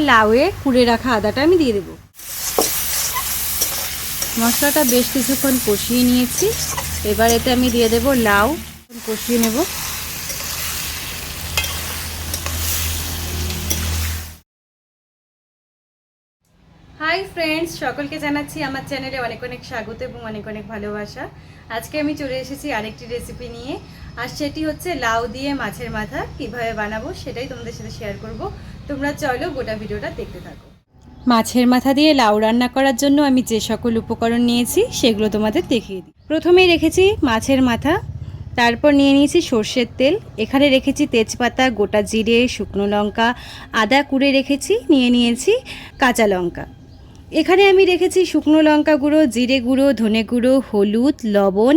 লাউয়ে কুড়ে রাখা আদাটা আমি দিয়ে দেব। মশলাটা বেশ কিছুক্ষণ কষিয়ে নিয়েছি। এবার এতে আমি দিয়ে দেব লাউ, কষিয়ে নেব। হাই ফ্রেন্ডস, সকলকে জানাচ্ছি আমার চ্যানেলে অনেক অনেক স্বাগত এবং অনেক অনেক ভালোবাসা। আজকে আমি চলে এসেছি আরেকটি রেসিপি নিয়ে, আর সেটি হচ্ছে লাউ দিয়ে মাছের মাথা। কিভাবে বানাবো সেটাই তোমাদের সাথে শেয়ার করব। তোমরা চলো গোটা ভিডিওটা দেখতে থাকো। মাছের মাথা দিয়ে লাউ রান্না করার জন্য আমি যে সকল উপকরণ নিয়েছি সেগুলো তোমাদের দেখিয়ে দিই। প্রথমেই রেখেছি মাছের মাথা, তারপর নিয়ে নিয়েছি সর্ষের তেল, এখানে রেখেছি তেজপাতা, গোটা জিরে, শুকনো লঙ্কা, আদা কুড়ে রেখেছি, নিয়ে নিয়েছি কাঁচা লঙ্কা। এখানে আমি রেখেছি শুকনো লঙ্কা গুঁড়ো, জিরে গুঁড়ো, ধনে গুঁড়ো, হলুদ, লবণ,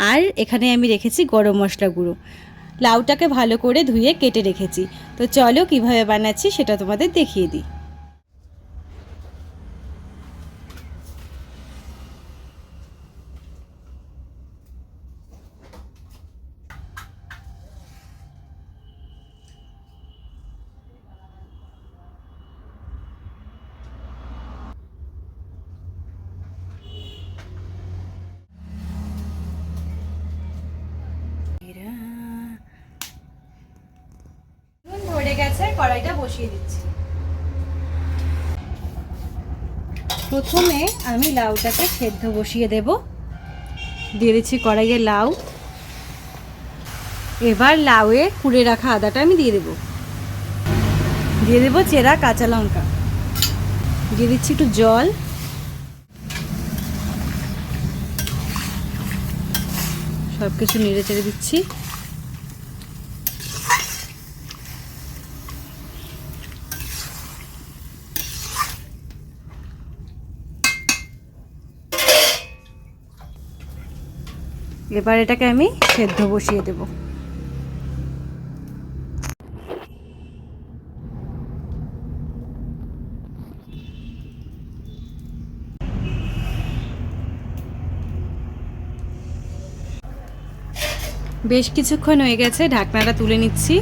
আর এখানে আমি রেখেছি গরম মশলা গুঁড়ো। লাউটাকে ভালো করে ধুয়ে কেটে রেখেছি। তো চলো কিভাবে বানাচ্ছি সেটা তোমাদের দেখিয়ে দিই। ধরে গেছে, কড়াইটা বসিয়ে দিচ্ছি। প্রথমে আমি লাউটাকে সেদ্ধ বসিয়ে দেব। দিয়ে দিচ্ছি কড়াইয়ে লাউ। এবার লাউয়ে কুড়ে রাখা আদাটা আমি দিয়ে দেব। দিয়ে দেব চেরা কাঁচা লঙ্কা। দিয়ে দিচ্ছি একটু জল। সব কিছু নেড়ে চেড়ে দিচ্ছি। এবার এটাকে আমি সেদ্ধ বসিয়ে দেব। বেশ কিছুক্ষণ হয়ে গেছে, ঢাকনাটা তুলে নিচ্ছি।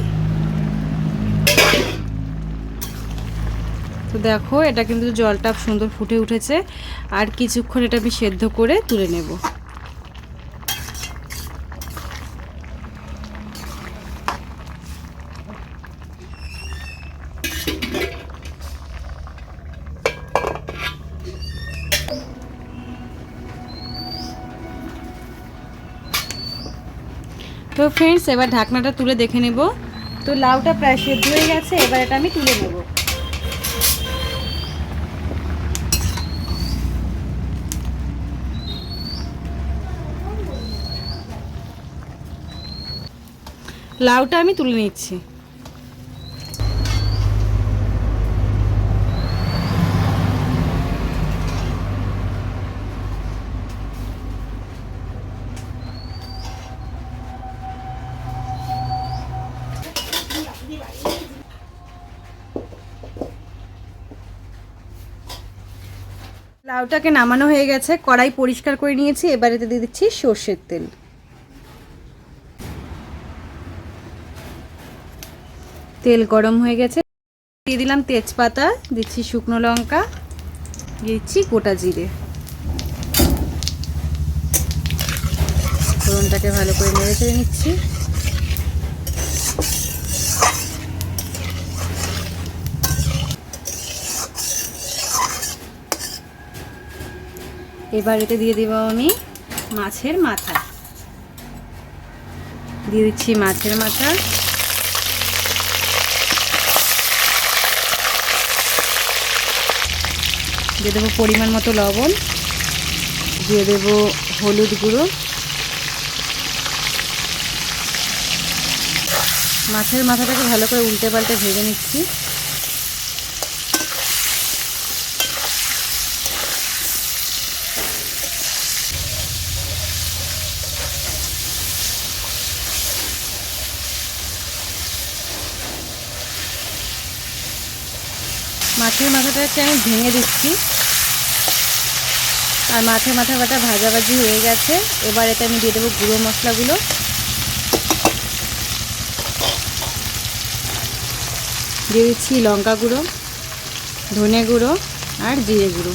তো দেখো, এটা কিন্তু জলটা সুন্দর ফুটে উঠেছে। আর কিছুক্ষণ এটা আমি সেদ্ধ করে তুলে নেব। তো ফ্রেন্ডস, এবার ঢাকনাটা তুলে দেখে নেব। তো লাউটা প্রায় সেদ্ধ হয়ে গেছে, এবার এটা আমি তুলে নেব। লাউটা আমি তুলে নিচ্ছি। লাউটাকে নামানো হয়ে গেছে, কড়াই পরিষ্কার করে নিয়েছি। এবার এতে দিয়ে দিচ্ছি সর্ষের তেল। তেল গরম হয়ে গেছে, দিয়ে দিলাম তেজপাতা, দিচ্ছি শুকনো লঙ্কা, দিচ্ছি গোটা জিরে। ফোড়নটাকে ভালো করে নেড়ে চেড়ে নিচ্ছি। এবার এতে দিয়ে দেব আমি মাছের মাথা। দিয়ে দিচ্ছি মাছের মাথা। দিয়ে দেবো পরিমাণ মতো লবণ। দিয়ে দেব হলুদ গুঁড়ো। মাছের মাথাটাকে ভালো করে উল্টে পাল্টে ভেজে নিচ্ছি। মাছের মাথাটাকে আমি ভেঙে দিচ্ছি। আর মাছের মাথা বাটা ভাজাভাজি হয়ে গেছে। এবার এতে আমি দিয়ে দেবো গুঁড়ো মশলাগুলো। দিয়ে দিচ্ছি লঙ্কা গুঁড়ো, ধনে গুঁড়ো আর জিরে গুঁড়ো।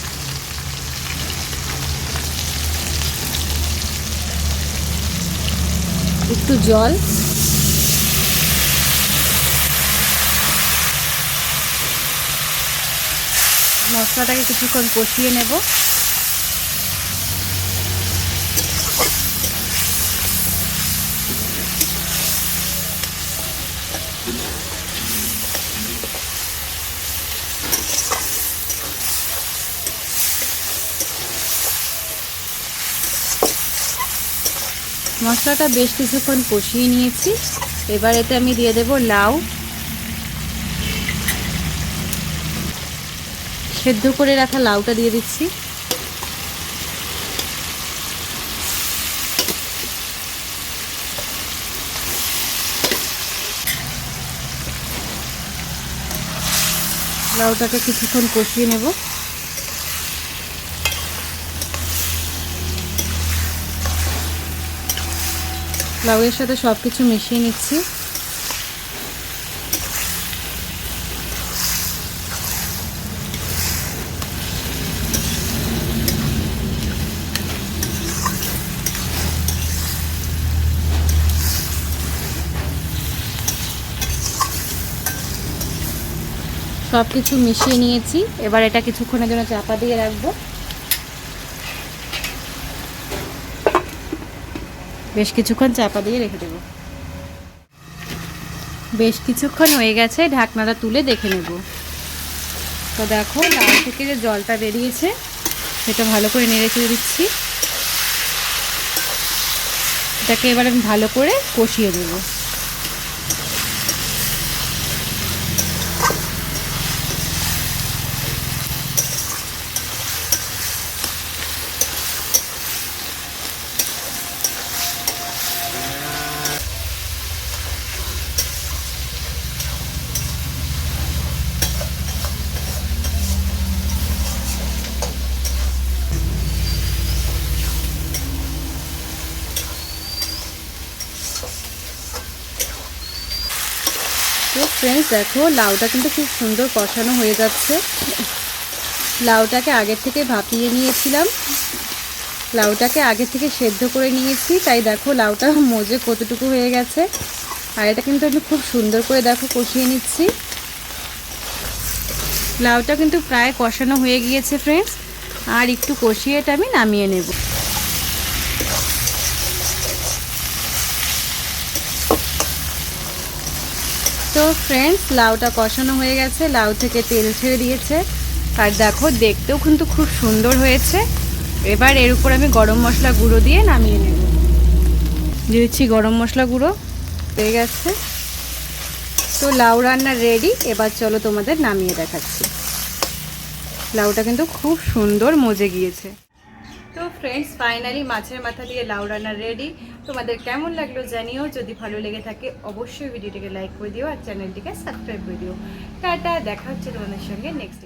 একটু জল, মশলাটাকে কিছুক্ষণ কষিয়ে নেব। মশলাটা বেশ কিছুক্ষণ কষিয়ে নিয়েছি। এবার এতে আমি দিয়ে দেব লাউ, সেদ্ধ করে রাখা লাউটা দিয়ে দিচ্ছি। লাউটাকে কিছুক্ষণ কষিয়ে নেব। লাউয়ের সাথে সব কিছু মিশিয়ে নিচ্ছি। সব কিছু মিশিয়ে নিয়েছি। এবার এটা কিছুক্ষণের জন্য চাপা দিয়ে রাখবো। বেশ কিছুক্ষণ চাপা দিয়ে রেখে দেব। বেশ কিছুক্ষণ হয়ে গেছে, ঢাকনাটা তুলে দেখে নেব। তো দেখো লাউ থেকে যে জলটা বেরিয়েছে সেটা ভালো করে নেড়ে চেড়ে দিচ্ছি। এটাকে এবার আমি ভালো করে কষিয়ে দেব। তো ফ্রেন্ডস দেখো লাউটা কিন্তু খুব সুন্দর কষানো হয়ে যাচ্ছে। লাউটাকে আগের থেকে ভাপিয়ে নিয়েছিলাম, লাউটাকে আগে থেকে সেদ্ধ করে নিয়েছি, তাই দেখো লাউটা মজে কতটুকু হয়ে গেছে। আর এটা কিন্তু আমি খুব সুন্দর করে দেখো কষিয়ে নিচ্ছি। লাউটা কিন্তু প্রায় কষানো হয়ে গিয়েছে ফ্রেন্ডস, আর একটু কষিয়ে এটা আমি নামিয়ে নেব। তো ফ্রেন্ডস লাউটা কষানো হয়ে গেছে, লাউ থেকে তেল ছেড়ে দিয়েছে, আর দেখো দেখতেও কিন্তু খুব সুন্দর হয়েছে। এবার এর উপর আমি গরম মশলা গুঁড়ো দিয়ে নামিয়ে নেব। দিয়েছি গরম মশলা গুঁড়ো, হয়ে গেছে। তো লাউ রান্না রেডি। এবার চলো তোমাদের নামিয়ে দেখাচ্ছি। লাউটা কিন্তু খুব সুন্দর মজে গিয়েছে। তো ফ্রেন্ডস ফাইনালি মাছের মাথা দিয়ে লাউ রান্না রেডি। তোমাদের কেমন লাগলো জানিও। যদি ভালো লেগে থাকে অবশ্যই ভিডিওটিকে লাইক করে দিও আর চ্যানেলটিকে সাবস্ক্রাইব করে দিও। টাটা, দেখা হচ্ছে তোমাদের সঙ্গে নেক্সট।